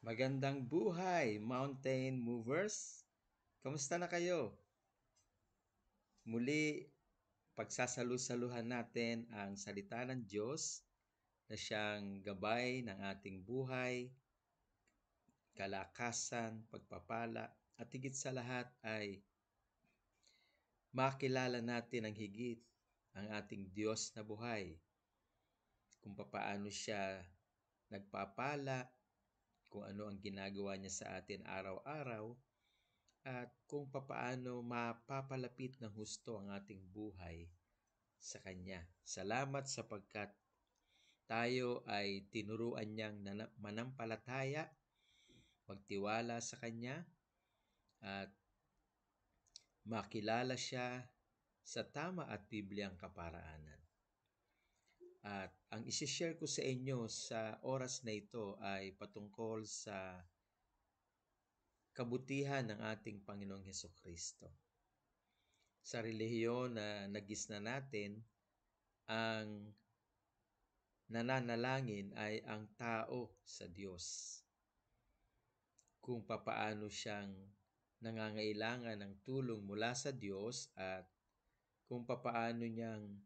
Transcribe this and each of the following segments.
Magandang buhay, mountain movers! Kamusta na kayo? Muli, pagsasalu-saluhan natin ang salita ng Diyos na siyang gabay ng ating buhay, kalakasan, pagpapala, at higit sa lahat ay makilala natin ang higit ang ating Diyos na buhay, kung papaano siya nagpapala, kung ano ang ginagawa niya sa atin araw-araw, at kung papaano mapapalapit ng husto ang ating buhay sa Kanya. Salamat sapagkat tayo ay tinuruan niyang manampalataya, magtiwala sa Kanya, at makilala siya sa tama at bibliyang kaparaanan. At ang isishare ko sa inyo sa oras na ito ay patungkol sa kabutihan ng ating Panginoong Hesukristo. Sa relihiyon na nagisna natin, ang nananalangin ay ang tao sa Diyos. Kung papaano siyang nangangailangan ng tulong mula sa Diyos at kung papaano niyang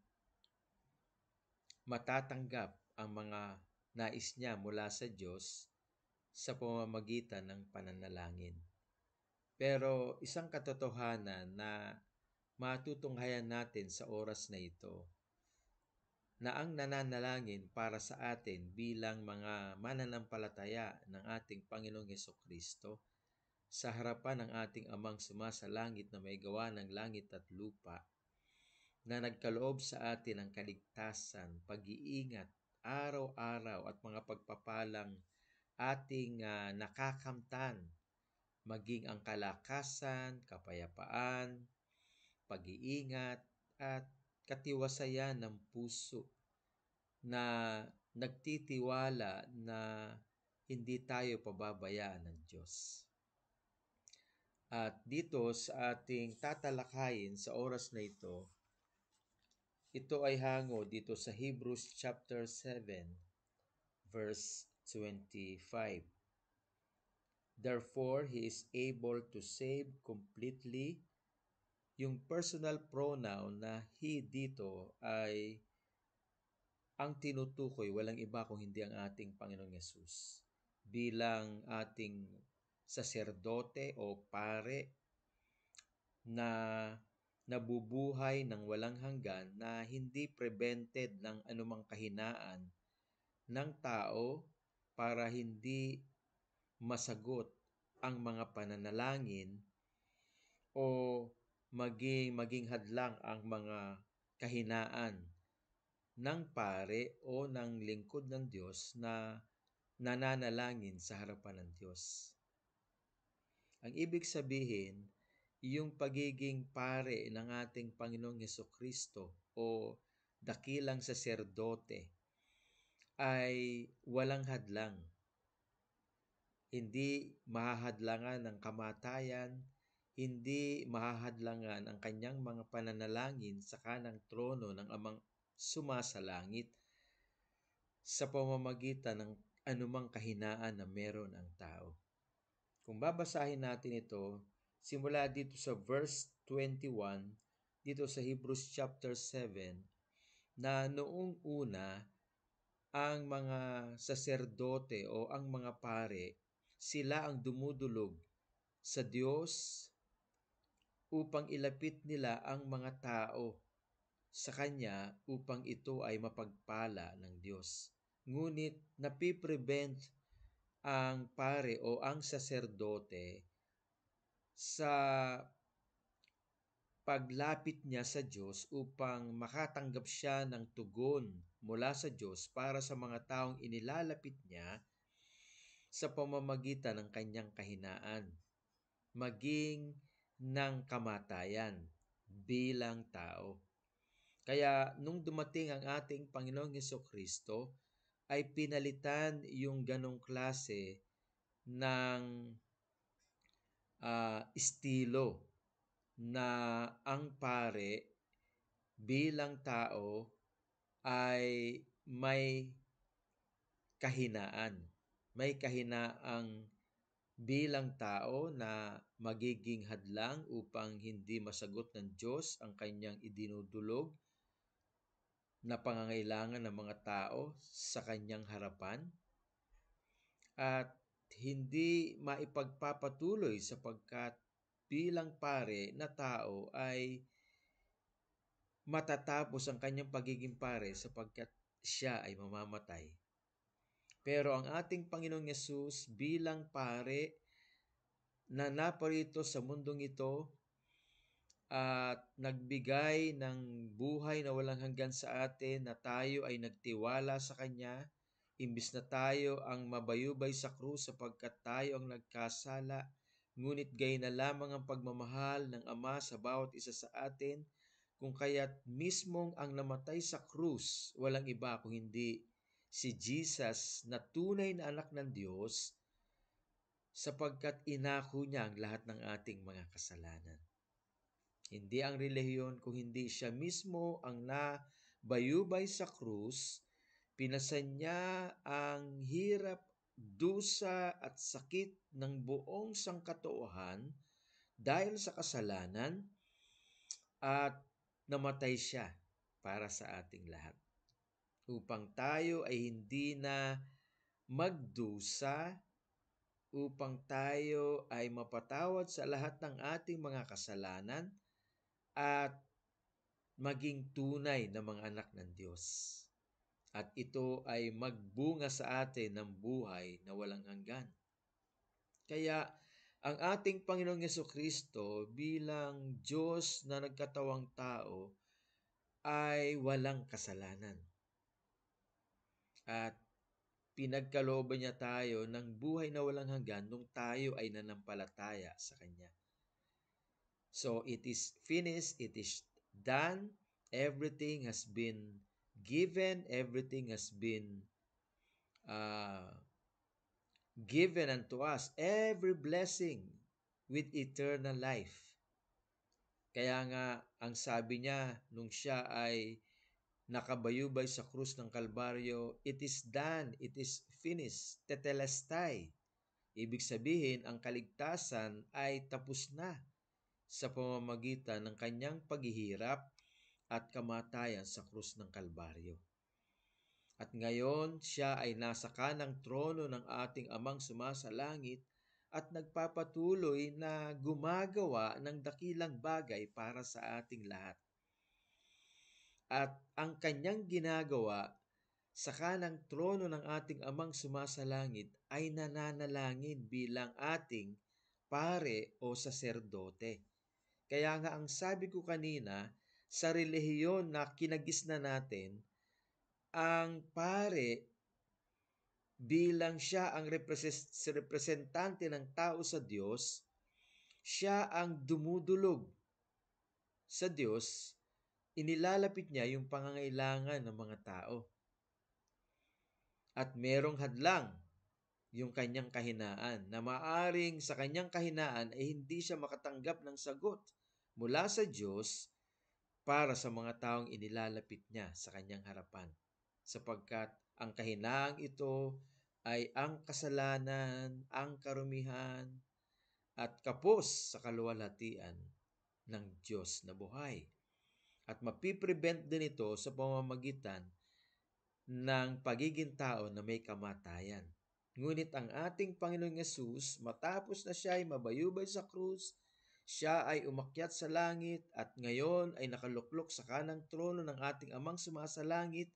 matatanggap ang mga nais niya mula sa Diyos sa pamamagitan ng pananalangin. Pero isang katotohanan na matutunghayan natin sa oras na ito, na ang nananalangin para sa atin bilang mga mananampalataya ng ating Panginoong Hesukristo sa harapan ng ating Amang sumasalangit na may gawa ng langit at lupa, na nagkaloob sa atin ng kaligtasan, pag-iingat, araw-araw at mga pagpapalang ating nakakamtan, maging ang kalakasan, kapayapaan, pag-iingat, at katiwasayan ng puso na nagtitiwala na hindi tayo pababayaan ng Diyos. At dito sa ating tatalakayin sa oras na ito ay hango dito sa Hebrews chapter 7 verse 25. Therefore, He is able to save completely. Yung personal pronoun na He dito ay ang tinutukoy, walang iba kung hindi ang ating Panginoong Yesus bilang ating saserdote o pare na nabubuhay ng walang hanggan, na hindi prevented ng anumang kahinaan ng tao para hindi masagot ang mga pananalangin o maging hadlang ang mga kahinaan ng pare o ng lingkod ng Diyos na nananalangin sa harapan ng Diyos. Ang ibig sabihin, yung pagiging pare ng ating Panginoong Hesukristo o dakilang saserdote ay walang hadlang. Hindi mahahadlangan ng kamatayan, hindi mahahadlangan ang kanyang mga pananalangin sa kanang trono ng Amang sumasalangit sa pamamagitan ng anumang kahinaan na meron ang tao. Kung babasahin natin ito, simula dito sa verse 21, dito sa Hebrews chapter 7, na noong una, ang mga saserdote o ang mga pare, sila ang dumudulog sa Diyos upang ilapit nila ang mga tao sa Kanya upang ito ay mapagpala ng Diyos. Ngunit napiprevent ang pare o ang saserdote sa paglapit niya sa Diyos upang makatanggap siya ng tugon mula sa Diyos para sa mga taong inilalapit niya sa pamamagitan ng kanyang kahinaan, maging ng kamatayan bilang tao. Kaya nung dumating ang ating Panginoong Hesukristo, ay pinalitan yung ganong klase ng estilo na ang pare bilang tao ay may kahinaan, may kahinaang bilang tao na magiging hadlang upang hindi masagot ng Diyos ang kanyang idinudulog na pangangailangan ng mga tao sa kanyang harapan at hindi maipagpapatuloy sapagkat bilang pare na tao ay matatapos ang kanyang pagiging pare sapagkat siya ay mamamatay. Pero ang ating Panginoong Yesus bilang pare na naparito sa mundong ito at nagbigay ng buhay na walang hanggan sa atin na tayo ay nagtiwala sa Kanya, imbis na tayo ang mabayubay sa krus sapagkat tayo ang nagkasala, ngunit gayon na lamang ang pagmamahal ng Ama sa bawat isa sa atin, kung kaya't mismong ang namatay sa krus, walang iba kung hindi si Jesus na tunay na anak ng Diyos, sapagkat inako niya ang lahat ng ating mga kasalanan. Hindi ang relihiyon kung hindi siya mismo ang nabayubay sa krus, pinasan niya ang hirap, dusa at sakit ng buong sangkatauhan dahil sa kasalanan at namatay siya para sa ating lahat. Upang tayo ay hindi na magdusa, upang tayo ay mapatawad sa lahat ng ating mga kasalanan at maging tunay na mga anak ng Diyos. At ito ay magbunga sa atin ng buhay na walang hanggan. Kaya ang ating Panginoong Jesucristo bilang Diyos na nagkatawang tao ay walang kasalanan. At pinagkalooban niya tayo ng buhay na walang hanggan nung tayo ay nanampalataya sa Kanya. So it is finished, it is done, everything has been given, everything has been given unto us, every blessing with eternal life. Kaya nga, ang sabi niya nung siya ay nakabayubay sa krus ng Kalbaryo, it is done, it is finished, tetelestai. Ibig sabihin, ang kaligtasan ay tapos na sa pamamagitan ng kanyang paghihirap at kamatayan sa krus ng Kalbaryo. At ngayon, siya ay nasa kanang trono ng ating Amang sumasalangit at nagpapatuloy na gumagawa ng dakilang bagay para sa ating lahat. At ang kanyang ginagawa sa kanang trono ng ating Amang sumasalangit ay nananalangin bilang ating pare o saserdote. Kaya nga ang sabi ko kanina, sa relihiyon na kinagisna natin, ang pare bilang siya ang representante ng tao sa Diyos, siya ang dumudulog sa Diyos, inilalapit niya yung pangangailangan ng mga tao. At merong hadlang yung kanyang kahinaan na maaring sa kanyang kahinaan ay hindi siya makatanggap ng sagot mula sa Diyos para sa mga taong inilalapit niya sa kanyang harapan. Sapagkat ang kahinaang ito ay ang kasalanan, ang karumihan, at kapos sa kaluwalhatian ng Diyos na buhay. At mapiprevent din ito sa pamamagitan ng pagiging tao na may kamatayan. Ngunit ang ating Panginoong Yesus, matapos na siya ay mabayubay sa krus, siya ay umakyat sa langit at ngayon ay nakaluklok sa kanang trono ng ating Amang sumasalangit.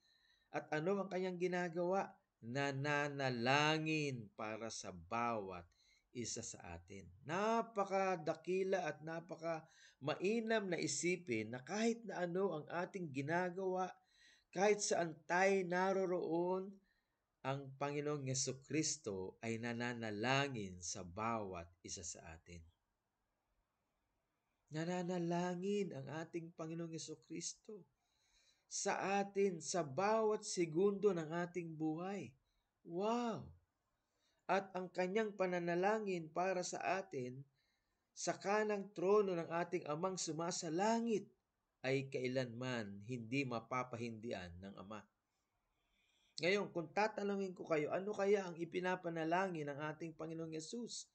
At ano ang kanyang ginagawa? Nananalangin para sa bawat isa sa atin. Napakadakila at napaka mainam na isipin na kahit na ano ang ating ginagawa, kahit saan tayo naroroon, ang Panginoong Yesukristo ay nananalangin sa bawat isa sa atin. Nananalangin ang ating Panginoong Yesukristo sa atin sa bawat segundo ng ating buhay. Wow! At ang kanyang pananalangin para sa atin sa kanang trono ng ating Amang sumasalangit ay kailanman hindi mapapahindian ng Ama. Ngayon, kung tatanungin ko kayo, ano kaya ang ipinapanalangin ng ating Panginoong Yesus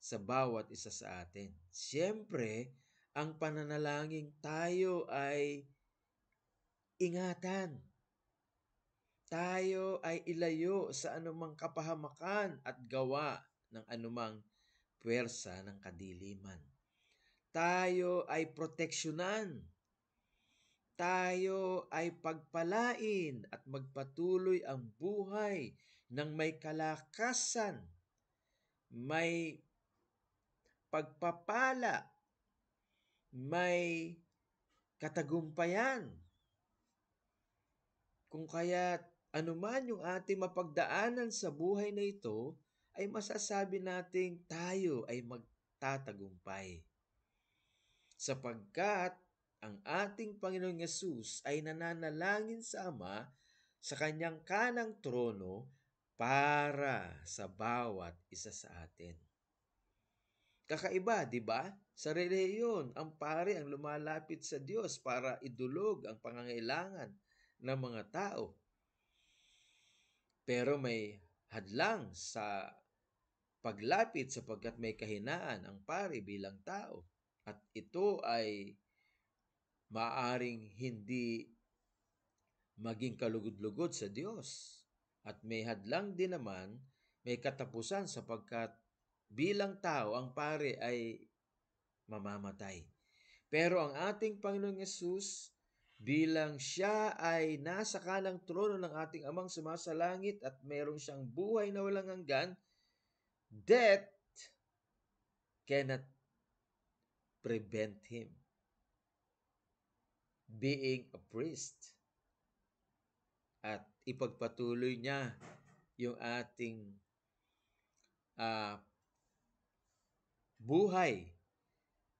sa bawat isa sa atin? Siyempre, ang pananalangin tayo ay ingatan. Tayo ay ilayo sa anumang kapahamakan at gawa ng anumang puwersa ng kadiliman. Tayo ay proteksyonan. Tayo ay pagpalain at magpatuloy ang buhay ng may kalakasan, may pagpapala, may katagumpayan. Kung kaya't anuman yung ating mapagdaanan sa buhay na ito, ay masasabi nating tayo ay magtatagumpay. Sapagkat ang ating Panginoong Yesus ay nananalangin sa Ama sa kanyang kanang trono para sa bawat isa sa atin. Kakaiba, di ba? Sa relihiyon, ang pari ang lumalapit sa Diyos para idulog ang pangangailangan ng mga tao. Pero may hadlang sa paglapit sapagkat may kahinaan ang pari bilang tao. At ito ay maaring hindi maging kalugod-lugod sa Diyos. At may hadlang din naman, may katapusan sapagkat bilang tao ang pari ay mamamatay. Pero ang ating Panginoong Yesus, bilang siya ay nasa kanang trono ng ating Amang sumasalangit at mayroon siyang buhay na walang hanggan, death cannot prevent him being a priest. At ipagpatuloy niya yung ating buhay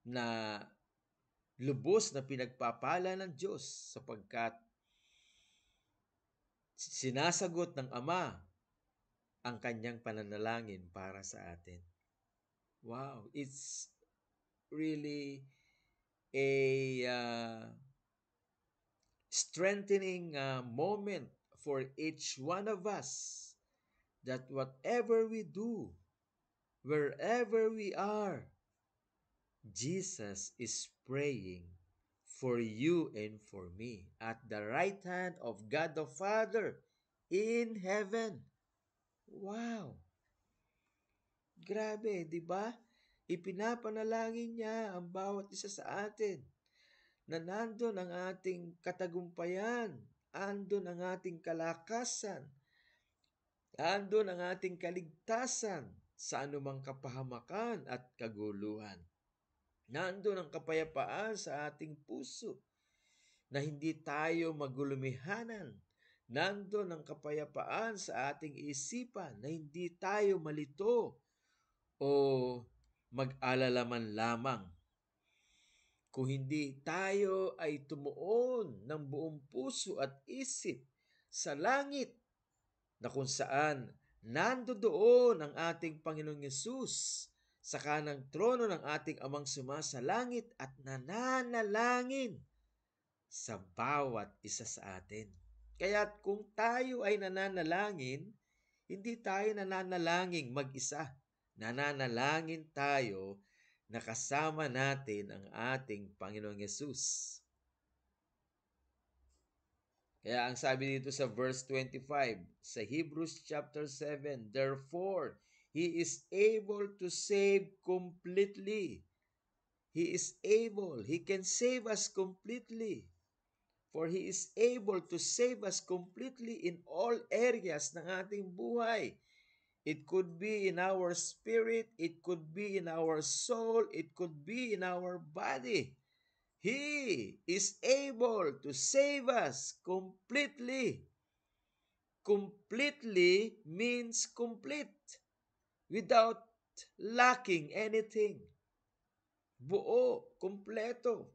na lubos na pinagpapala ng Diyos sapagkat sinasagot ng Ama ang kanyang pananalangin para sa atin. Wow, it's really a strengthening moment for each one of us that whatever we do, wherever we are, Jesus is praying for you and for me at the right hand of God the Father in heaven. Wow! Grabe, di ba? Ipinapanalangin niya ang bawat isa sa atin na nandun ang ating katagumpayan, andun ang ating kalakasan, andun ang ating kaligtasan sa anumang kapahamakan at kaguluhan. Nandun ang kapayapaan sa ating puso na hindi tayo magulumihanan. Nandun ang kapayapaan sa ating isipan na hindi tayo malito o mag-alala man lamang. Kung hindi tayo ay tumuon ng buong puso at isip sa langit na kung saan nandoon ang ating Panginoong Yesus sa kanang trono ng ating Amang sumasalangit at nananalangin sa bawat isa sa atin. Kaya kung tayo ay nananalangin, hindi tayo nananalangin mag-isa. Nananalangin tayo na kasama natin ang ating Panginoong Yesus. Kaya ang sabi dito sa verse 25 sa Hebrews chapter 7, therefore, He is able to save completely. He is able. He can save us completely. For He is able to save us completely in all areas ng ating buhay. It could be in our spirit, it could be in our soul, it could be in our body. He is able to save us completely. Completely means complete, without lacking anything. Buo, kompleto.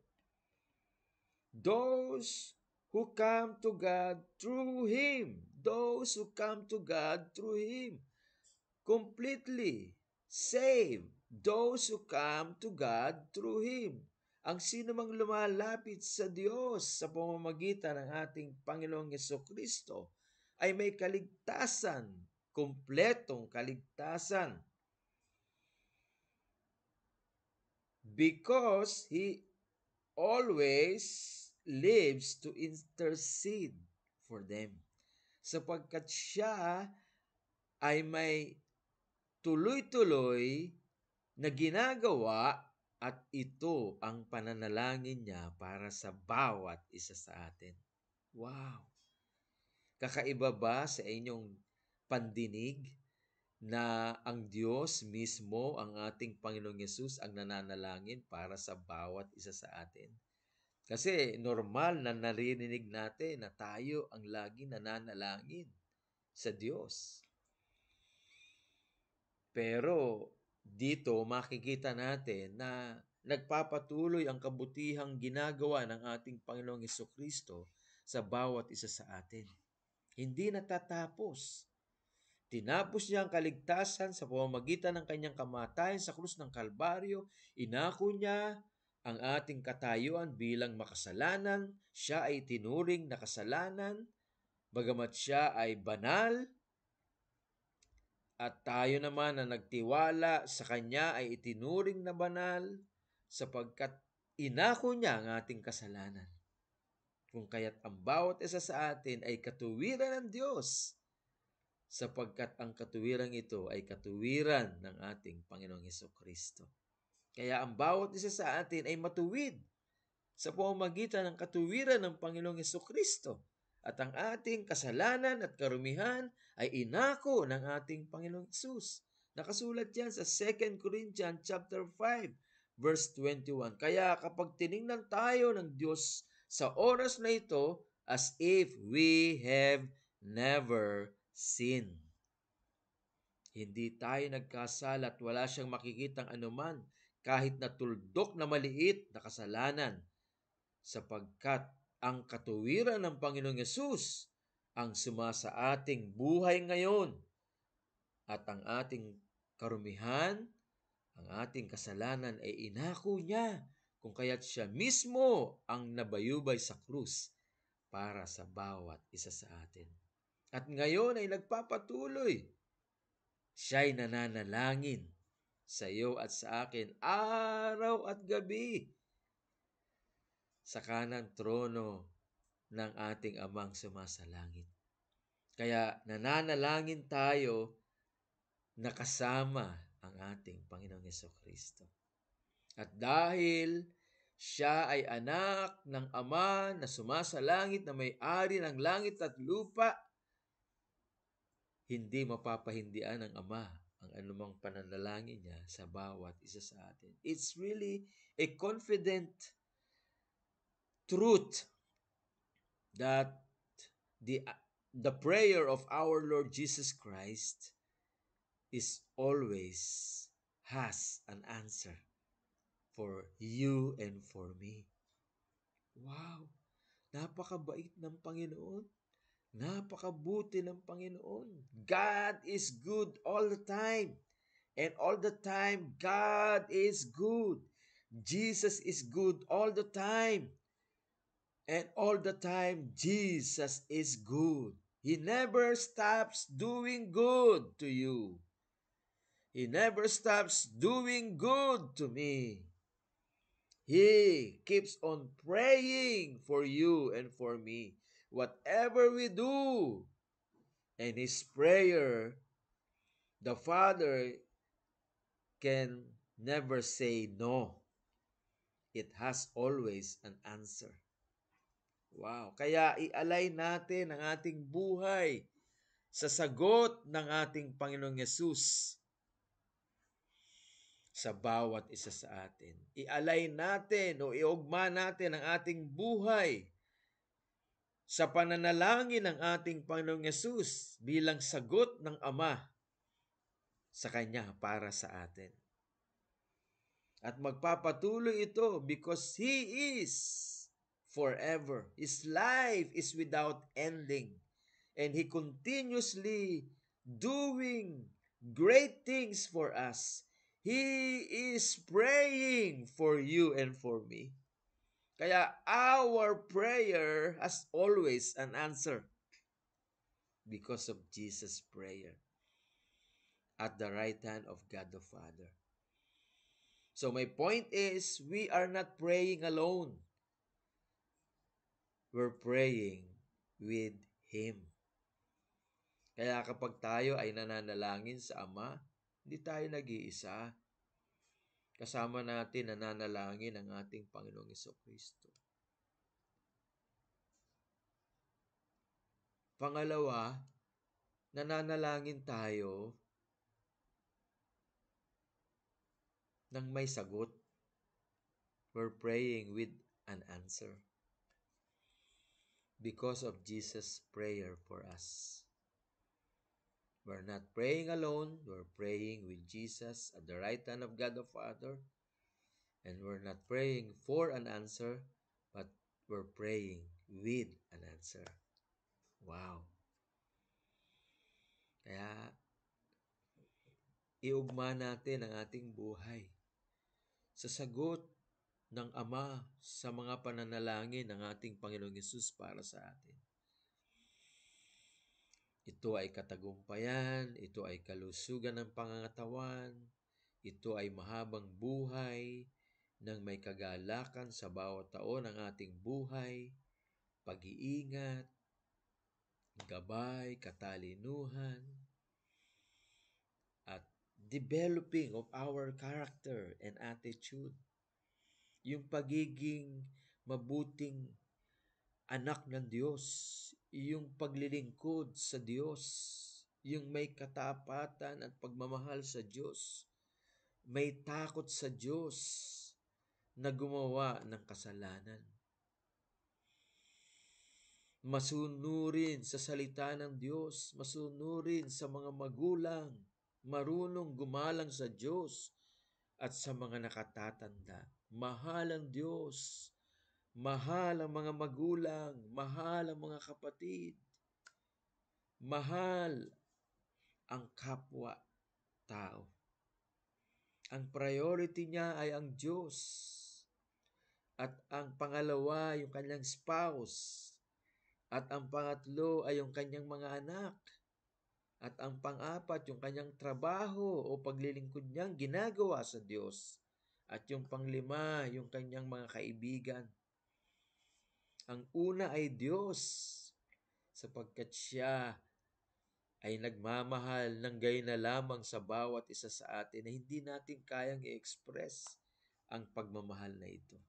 Those who come to God through Him. Those who come to God through Him. Completely save those who come to God through Him. Ang sino mang lumalapit sa Diyos sa pamamagitan ng ating Panginoong Yesukristo ay may kaligtasan, kumpletong kaligtasan. Because He always lives to intercede for them. Sapagkat siya ay may tuloy-tuloy na ginagawa at ito ang pananalangin niya para sa bawat isa sa atin. Wow! Kakaiba ba sa inyong pandinig na ang Diyos mismo, ang ating Panginoong Yesus, ang nananalangin para sa bawat isa sa atin? Kasi normal na naririnig natin na tayo ang laging nananalangin sa Diyos. Pero dito makikita natin na nagpapatuloy ang kabutihang ginagawa ng ating Panginoong Hesukristo sa bawat isa sa atin. Hindi natatapos. Tinapos niya ang kaligtasan sa pamamagitan ng kanyang kamatayan sa krus ng Kalbaryo. Inako niya ang ating katayuan bilang makasalanan. Siya ay tinuring na kasalanan, bagamat siya ay banal. At tayo naman na nagtiwala sa kanya ay itinuring na banal sapagkat inako niya ang ating kasalanan. Kung kaya't ang bawat isa sa atin ay katuwiran ng Diyos, sapagkat ang katuwiran ito ay katuwiran ng ating Panginoong Hesukristo. Kaya ang bawat isa sa atin ay matuwid sa pamamagitan ng katuwiran ng Panginoong Hesukristo. At ang ating kasalanan at karumihan ay inako ng ating Panginoong Hesus. Nakasulat yan sa 2 Corinthians chapter 5, verse 21. Kaya kapag tiningnan tayo ng Diyos sa oras na ito, as if we have never sinned. Hindi tayo nagkasala at wala siyang makikitang anuman kahit na tuldok na maliit na kasalanan, sapagkat ang katuwiran ng Panginoong Yesus ang sumasa ating buhay ngayon at ang ating karumihan, ang ating kasalanan ay inako niya, kung kaya't siya mismo ang nabayubay sa krus para sa bawat isa sa atin. At ngayon ay nagpapatuloy. Siya'y nananalangin sa iyo at sa akin araw at gabi sa kanang trono ng ating Amang sumasalangit. Kaya nananalangin tayo na kasama ang ating Panginoong Hesukristo. At dahil siya ay anak ng Ama na sumasalangit na may-ari ng langit at lupa, hindi mapapahindian ng Ama ang anumang pananalangin niya sa bawat isa sa atin. It's really a confident truth that the prayer of our Lord Jesus Christ is always has an answer for you and for me. Wow! Napakabait ng Panginoon. Napakabuti ng Panginoon. God is good all the time. And all the time, God is good. Jesus is good all the time. And all the time, Jesus is good. He never stops doing good to you. He never stops doing good to me. He keeps on praying for you and for me. Whatever we do, and His prayer, the Father can never say no. It has always an answer. Wow! Kaya ialay natin ang ating buhay sa sagot ng ating Panginoong Yesus sa bawat isa sa atin. Ialay natin o iugma natin ang ating buhay sa pananalangin ng ating Panginoong Yesus bilang sagot ng Ama sa Kanya para sa atin. At magpapatuloy ito because He is forever. His life is without ending. And He continuously doing great things for us. He is praying for you and for me. Kaya our prayer has always an answer. because of Jesus' prayer at the right hand of God the Father. So my point is, we are not praying alone. We're praying with Him. Kaya kapag tayo ay nananalangin sa Ama, hindi tayo nag-iisa. Kasama natin nananalangin ang ating Panginoong Jesucristo. Pangalawa, nananalangin tayo nang may sagot. We're praying with an answer because of Jesus' prayer for us. We're not praying alone. We're praying with Jesus at the right hand of God the Father. And we're not praying for an answer, but we're praying with an answer. Wow. Kaya, iugma natin ang ating buhay sa sagot ng Ama sa mga pananalangin ng ating Panginoong Yesus para sa atin. Ito ay katagumpayan, ito ay kalusugan ng pangangatawan, ito ay mahabang buhay nang may kagalakan sa bawat taon ng ating buhay, pag-iingat, gabay, katalinuhan, at developing of our character and attitude. Yung pagiging mabuting anak ng Diyos, yung paglilingkod sa Diyos, yung may katapatan at pagmamahal sa Diyos, may takot sa Diyos na gumawa ng kasalanan. Masunurin sa salita ng Diyos, masunurin sa mga magulang, marunong gumalang sa Diyos at sa mga nakatatanda. Mahal ang Diyos, mahal ang mga magulang, mahal ang mga kapatid, mahal ang kapwa-tao. Ang priority niya ay ang Diyos. At ang pangalawa, yung kanyang spouse. At ang pangatlo ay yung kanyang mga anak. At ang pang-apat, yung kanyang trabaho o paglilingkod niyang ginagawa sa Diyos. At yung panglima, yung kanyang mga kaibigan. Ang una ay Diyos, sapagkat siya ay nagmamahal ng gayon na lamang sa bawat isa sa atin na hindi natin kayang i-express ang pagmamahal na ito.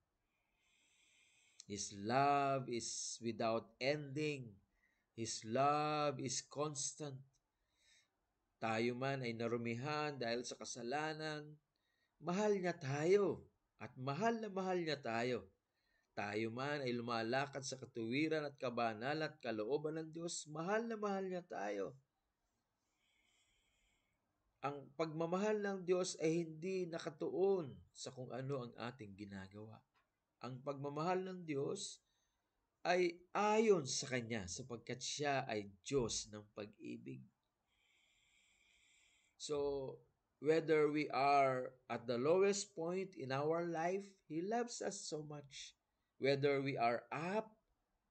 His love is without ending. His love is constant. Tayo man ay narumihan dahil sa kasalanan, mahal niya tayo at mahal na mahal niya tayo. Tayo man ay lumalakad sa katuwiran at kabanalan at kalooban ng Diyos, mahal na mahal niya tayo. Ang pagmamahal ng Diyos ay hindi nakatuon sa kung ano ang ating ginagawa. Ang pagmamahal ng Diyos ay ayon sa Kanya sapagkat siya ay Diyos ng pag-ibig. So, whether we are at the lowest point in our life, He loves us so much. Whether we are up,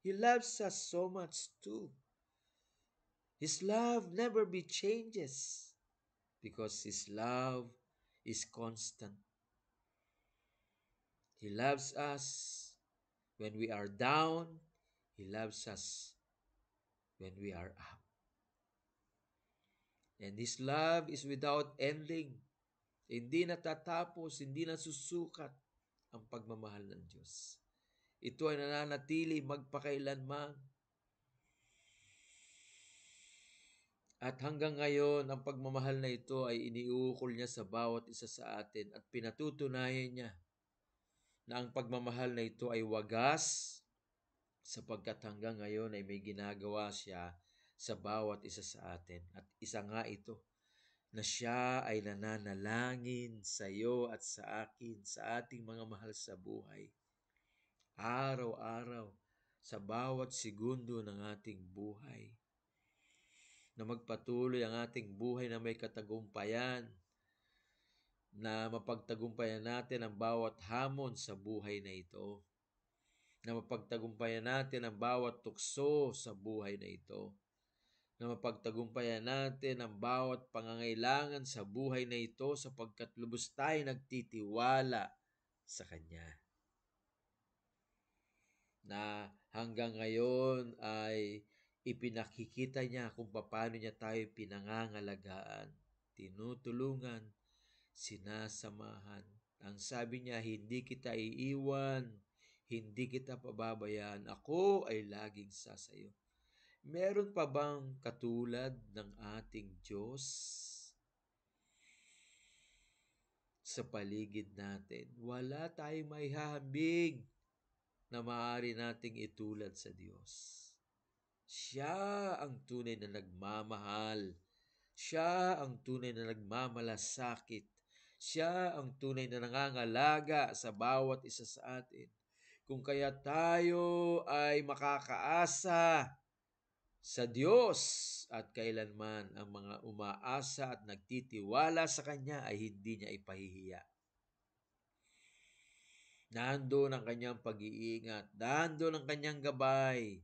He loves us so much too. His love never be changes because His love is constant. He loves us when we are down. He loves us when we are up. And His love is without ending. Hindi natatapos, hindi nasusukat ang pagmamahal ng Diyos. Ito ay nananatili magpakailanman. At hanggang ngayon, ang pagmamahal na ito ay iniukol niya sa bawat isa sa atin at pinatutunayan niya na ang pagmamahal na ito ay wagas sapagkat hanggang ngayon ay may ginagawa siya sa bawat isa sa atin. At isa nga ito, na siya ay nananalangin sa iyo at sa akin, sa ating mga mahal sa buhay. Araw-araw, sa bawat segundo ng ating buhay. Na magpatuloy ang ating buhay na may katagumpayan, na mapagtagumpayan natin ang bawat hamon sa buhay na ito, na mapagtagumpayan natin ang bawat tukso sa buhay na ito, na mapagtagumpayan natin ang bawat pangangailangan sa buhay na ito sapagkat lubos tayo nagtitiwala sa Kanya. Na hanggang ngayon ay ipinakikita niya kung paano niya tayo pinangangalagaan, tinutulungan, sinasamahan. Ang sabi niya, hindi kita iiwan, hindi kita pababayaan, ako ay laging sasayo. Meron pa bang katulad ng ating Diyos sa paligid natin? Wala tayong maihahambing na maaari nating itulad sa Diyos. Siya ang tunay na nagmamahal. Siya ang tunay na nagmamalasakit. Siya ang tunay na nangangalaga sa bawat isa sa atin. Kung kaya tayo ay makakaasa sa Diyos at kailanman ang mga umaasa at nagtitiwala sa Kanya ay hindi niya ipahihiya. Nandoon ang Kanyang pag-iingat, nandoon ang Kanyang gabay.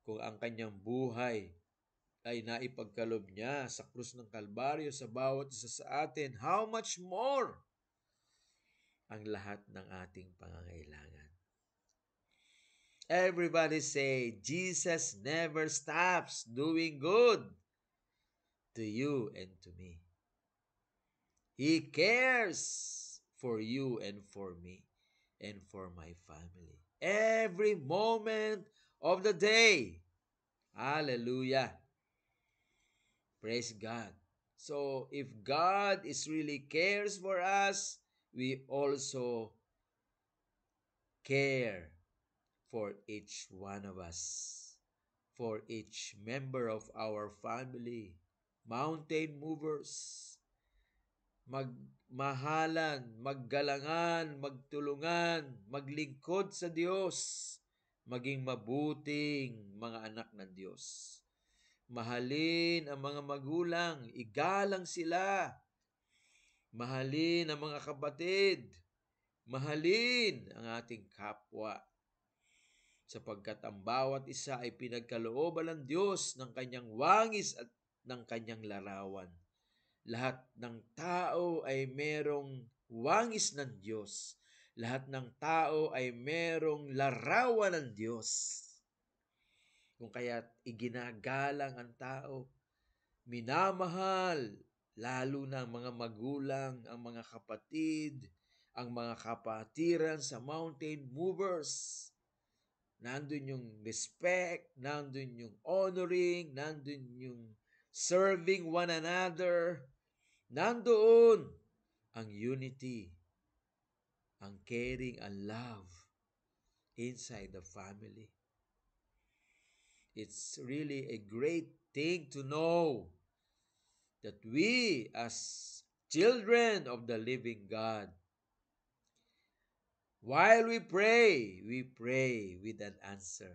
Kung ang Kanyang buhay ay naipagkalob niya sa krus ng Kalbaryo sa bawat isa sa atin, how much more ang lahat ng ating pangangailangan. Everybody say, Jesus never stops doing good to you and to me. He cares for you and for me and for my family. Every moment of the day. Hallelujah. Praise God. So, if God is really cares for us, we also care for each one of us, for each member of our family, mountain movers, magmahalan, maggalangan, magtulungan, maglingkod sa Diyos, maging mabuting mga anak ng Diyos. Mahalin ang mga magulang, igalang sila. Mahalin ang mga kapatid. Mahalin ang ating kapwa. Sapagkat ang bawat isa ay pinagkalooban ng Diyos ng kanyang wangis at ng kanyang larawan. Lahat ng tao ay merong wangis ng Diyos. Lahat ng tao ay merong larawan ng Diyos. Kung kaya't iginagalang ang tao, minamahal, lalo na ang mga magulang, ang mga kapatid, ang mga kapatiran sa mountain movers. Nandun yung respect, nandun yung honoring, nandun yung serving one another. Nandoon ang unity, ang caring, ang love inside the family. It's really a great thing to know that we as children of the living God, while we pray with an answer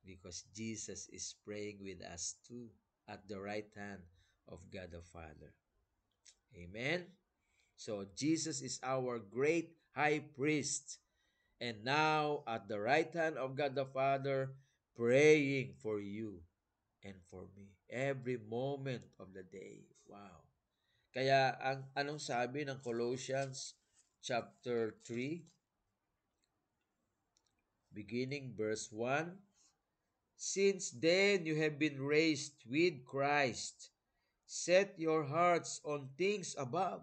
because Jesus is praying with us too at the right hand of God the Father. Amen? So Jesus is our great high priest and now at the right hand of God the Father praying for you and for me every moment of the day. Wow. Kaya anong sabi ng Colossians chapter 3 beginning verse 1? Since then you have been raised with Christ. Set your hearts on things above.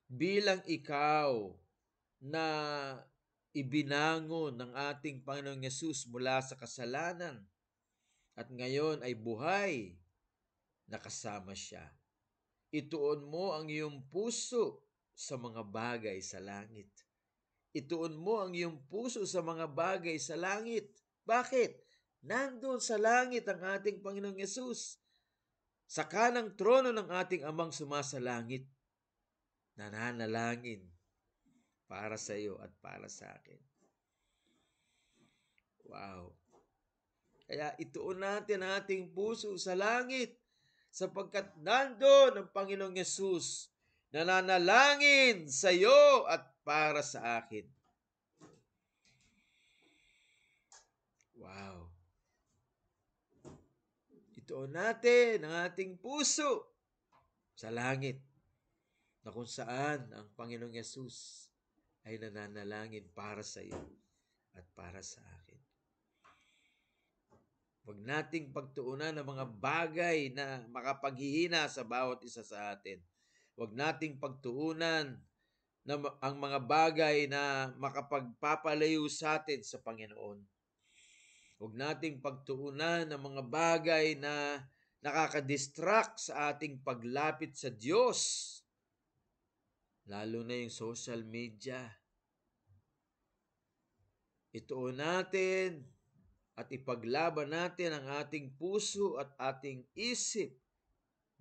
Bilang ikaw na ibinangon ng ating Panginoong Yesus mula sa kasalanan at ngayon ay buhay, nakasama siya. Ituon mo ang iyong puso sa mga bagay sa langit. Ituon mo ang iyong puso sa mga bagay sa langit. Bakit? Nandun sa langit ang ating Panginoong Yesus. Sa kanang trono ng ating Amang sumasalangit. Nananalangin para sa iyo at para sa akin. Wow. Kaya ituon natin ang ating puso sa langit sapagkat nandun ang Panginoong Yesus na nanalangin sa iyo at para sa akin. Wow. Ituon natin ang ating puso sa langit, na kung saan ang Panginoong Yesus ay nananalangin para sa iyo at para sa akin. Huwag nating pagtuunan ng mga bagay na makapaghihina sa bawat isa sa atin. Huwag nating pagtuunan ang mga bagay na makapagpapalayo sa atin sa Panginoon. Huwag nating pagtuunan ang mga bagay na nakakadistract sa ating paglapit sa Diyos. Lalo na yung social media. Ituon natin at ipaglaban natin ang ating puso at ating isip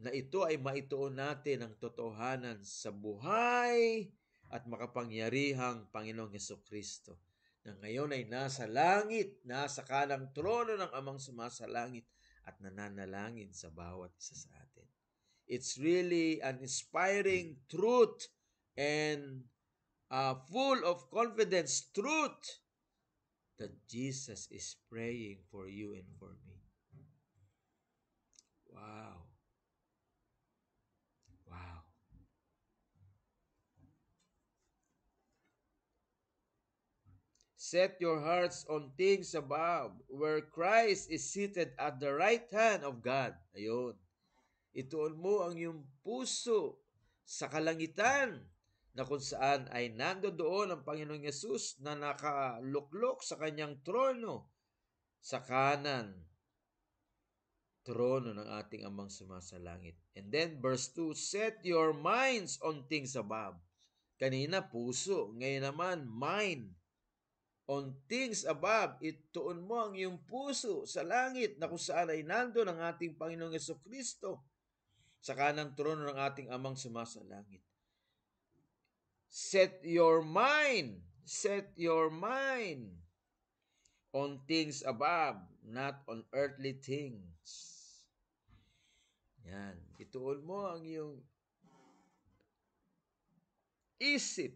na ito ay maituon natin ang totohanan sa buhay at makapangyarihang Panginoong Hesukristo, na ngayon ay nasa langit, nasa kanang trono ng Amang sumasalangit at nananalangin sa bawat isa sa atin. It's really an inspiring truth and full of confidence truth that Jesus is praying for you and for me. Wow. Wow. Set your hearts on things above, where Christ is seated at the right hand of God. Ayun. Ituon mo ang iyong puso sa kalangitan, na kung saan ay nandoon ang Panginoong Yesus na nakaluklok sa kanyang trono sa kanan trono ng ating Amang sumasalangit. And then verse 2, set your minds on things above. Kanina puso, ngayon naman mind. On things above, ituon mo ang iyong puso sa langit, na kung saan ay nandoon ang ating Panginoong Hesukristo sa kanang trono ng ating Amang sumasalangit. Set your mind on things above, not on earthly things. Yan. Ituon mo ang iyong isip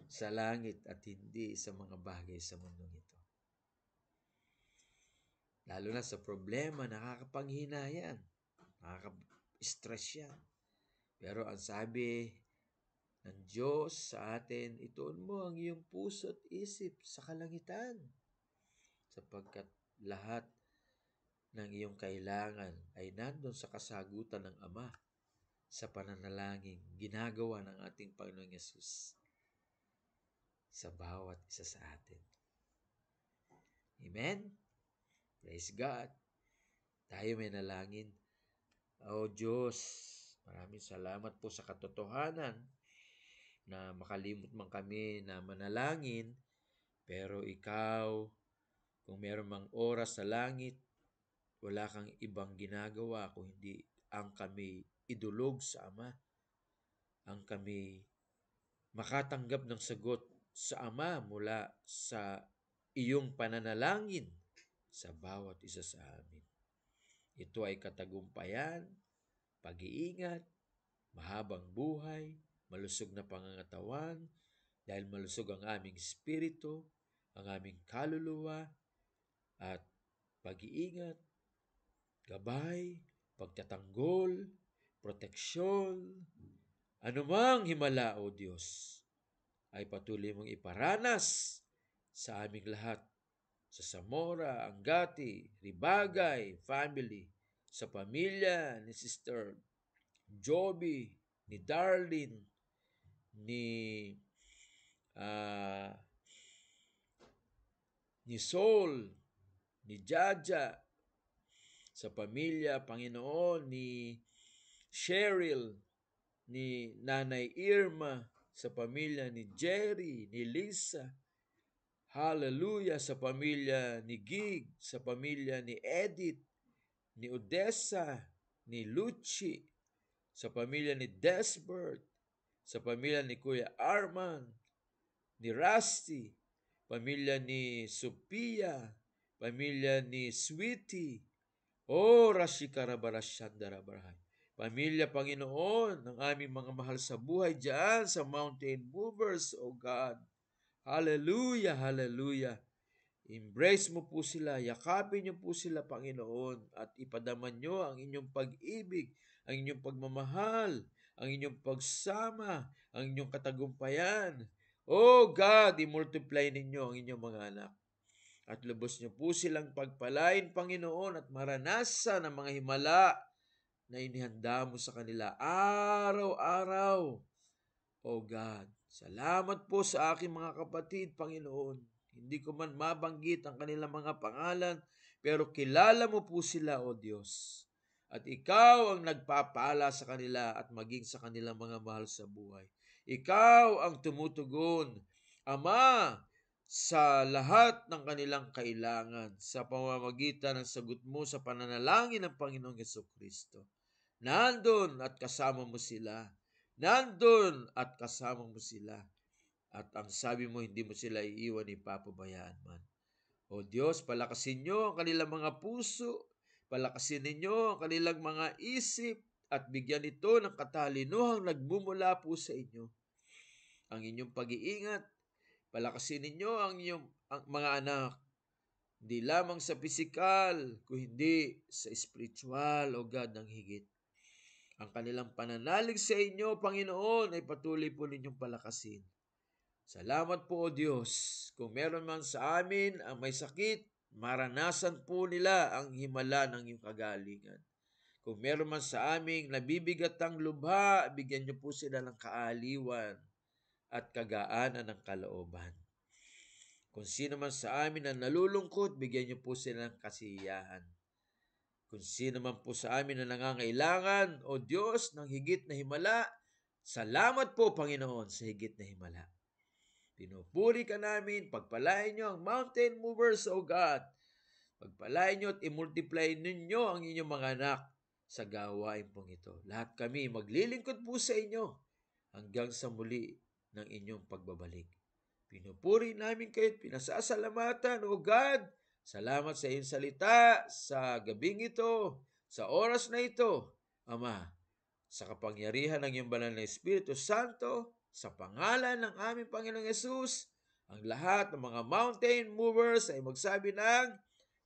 sa langit at hindi sa mga bagay sa mundong ito. Lalo na sa problema, nakakapanghina yan. Nakaka-stress yan. Pero ang sabi ng Diyos sa atin, ituon mo ang iyong puso at isip sa kalangitan, sapagkat lahat ng iyong kailangan ay nandun sa kasagutan ng Ama sa pananalangin ginagawa ng ating Panginoong Yesus sa bawat isa sa atin. Amen? Praise God. Tayo may nalangin. O Diyos, maraming salamat po sa katotohanan na makalimot man kami na manalangin, pero Ikaw, kung meron mang oras sa langit, wala kang ibang ginagawa kung hindi ang kami idulog sa Ama, ang kami makatanggap ng sagot sa Ama mula sa iyong pananalangin sa bawat isa sa amin. Ito ay katagumpayan, pag-iingat, mahabang buhay, malusog na pangangatawan, dahil malusog ang aming espiritu, ang aming kaluluwa, at pag-iingat, gabay, pagtatanggol, proteksyon, anumang himala, O Diyos, ay patuloy mong iparanas sa aming lahat, sa Zamora, Angati, Ribagay, family, sa pamilya ni Sister Joby, ni Darlene, ni Sol, ni Jaja, sa pamilya, Panginoon, ni Cheryl, ni Nanay Irma, sa pamilya ni Jerry, ni Lisa, hallelujah, sa pamilya ni Gig, sa pamilya ni Edith, ni Odessa, ni Luchi, sa pamilya ni Desbert, sa pamilya ni Kuya Arman, ni Rusty, pamilya ni Sophia, pamilya ni Sweetie, Rashikarabarashandarabahay. Pamilya, Panginoon, ng aming mga mahal sa buhay dyan sa Mountain Movers, O God. Hallelujah, hallelujah. Embrace mo po sila, yakapin niyo po sila, Panginoon, at ipadaman niyo ang inyong pag-ibig, ang inyong pagmamahal, ang inyong pagsama, ang inyong katagumpayan. Oh God, i-multiply ninyo ang inyong mga anak. At lubos niyo po silang pagpalain, Panginoon, at maranasan ang mga himala na inihanda mo sa kanila araw-araw. O God, salamat po sa aking mga kapatid, Panginoon. Hindi ko man mabanggit ang kanilang mga pangalan, pero kilala mo po sila, O Diyos. At ikaw ang nagpapala sa kanila at maging sa kanilang mga mahal sa buhay. Ikaw ang tumutugon, Ama, sa lahat ng kanilang kailangan sa pamamagitan ng sagot mo sa pananalangin ng Panginoong Jesucristo. Nandun at kasama mo sila. Nandun at kasama mo sila. At ang sabi mo, hindi mo sila iiwan, ipapabayaan man. O Diyos, palakasin niyo ang kanilang mga puso, palakasin ninyo ang kanilang mga isip, at bigyan ito ng katalinuhang nagmumula po sa inyo. Ang inyong pag-iingat, palakasin ninyo ang mga anak, hindi lamang sa pisikal, kundi sa spiritual, O God, ng higit. Ang kanilang pananalig sa inyo, Panginoon, ay patuloy po ninyong palakasin. Salamat po, O Diyos. Kung meron man sa amin ang may sakit, maranasan po nila ang himala ng iyong kagalingan. Kung meron man sa aming nabibigat ang lubha, bigyan niyo po sila ng kaaliwan at kagaanan ng kalooban. Kung sino man sa amin ang nalulungkot, bigyan niyo po sila ng kasiyahan. Kung sino man po sa amin na nangangailangan, O Diyos, ng higit na himala, salamat po, Panginoon, sa higit na himala. Pinupuri ka namin, pagpalain niyo ang mountain movers, O God. Pagpalain niyo at i-multiply ninyo ang inyong mga anak sa gawain pong ito. Lahat kami maglilingkod po sa inyo hanggang sa muli ng inyong pagbabalik. Pinupuri namin kayo at pinasasalamatan, O God. Salamat sa iyong salita, sa gabing ito, sa oras na ito, Ama, sa kapangyarihan ng iyong banal na Espiritu Santo, sa pangalan ng aming Panginoong Yesus, ang lahat ng mga mountain movers ay magsabi ng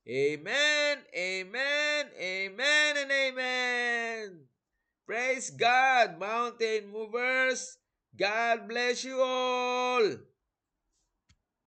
Amen, Amen, Amen, and Amen. Praise God, mountain movers. God bless you all.